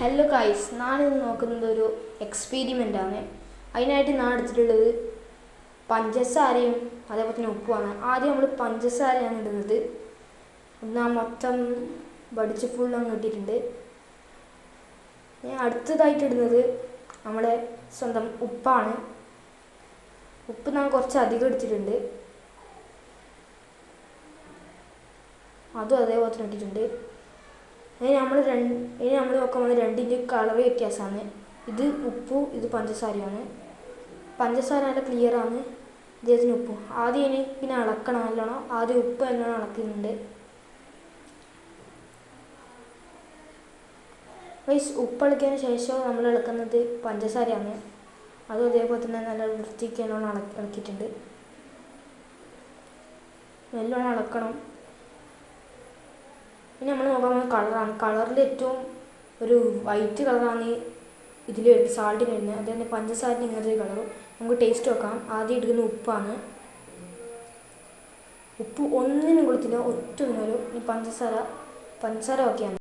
Hello guys, ഞാനിന്ന് നോക്കുന്നത് ഒരു എക്സ്പെരിമെൻ്റാണ്. അതിനായിട്ട് ഞാൻ എടുത്തിട്ടുള്ളത് പഞ്ചസാരയും അതേപോലെ തന്നെ ഉപ്പുമാണ്. ആദ്യം നമ്മൾ പഞ്ചസാരയാണ് ഇടുന്നത്. ഞാൻ മൊത്തം വടിച്ച് ഫുൾ അങ്ങ് ഇട്ടിട്ടുണ്ട്. ഞാൻ അടുത്തതായിട്ട് ഇടുന്നത് നമ്മുടെ സ്വന്തം ഉപ്പാണ്. ഉപ്പ് ഞാൻ കുറച്ച് അധികം എടുത്തിട്ടുണ്ട്. അതും അതേപോലെ തന്നെ ഇട്ടിട്ടുണ്ട്. ഇനി നമ്മൾ നോക്കുമ്പോൾ രണ്ടിൻ്റെ കളർ വ്യത്യാസമാണ്. ഇത് ഉപ്പും ഇത് പഞ്ചസാരയാണ്. പഞ്ചസാര നല്ല ക്ലിയറാണ്, ഇദ്ദേഹത്തിന് ഉപ്പും. ആദ്യം ഇനി പിന്നെ ഇളക്കണം നല്ലോണം. ആദ്യം ഉപ്പ് നല്ലോണം ഇളക്കുന്നുണ്ട്. ഉപ്പ് ഇളക്കിയതിന് ശേഷം നമ്മൾ ഇളക്കുന്നത് പഞ്ചസാരയാണ്. അതും അതേപോലെ തന്നെ നല്ല വൃത്തിക്ക് നല്ലോണം ഇളക്കിയിട്ടുണ്ട്. നല്ലോണം ഇളക്കണം. ഇനി നമ്മൾ നോക്കാൻ പോകുന്നത് കളറാണ്. കളറിൽ ഏറ്റവും ഒരു വൈറ്റ് കളറാണ് ഇതിൽ സാൾട്ടിന് വരുന്നത്. അതുതന്നെ പഞ്ചസാരന് ഇങ്ങനത്തെ ഒരു കളറും. നമുക്ക് ടേസ്റ്റ് നോക്കാം. ആദ്യം എടുക്കുന്ന ഉപ്പാണ്. ഉപ്പ് ഒന്നിനും കൊടുത്തില്ല, ഒറ്റ ഒന്നിനും. ഇനി പഞ്ചസാര ഓക്കെയാണ്.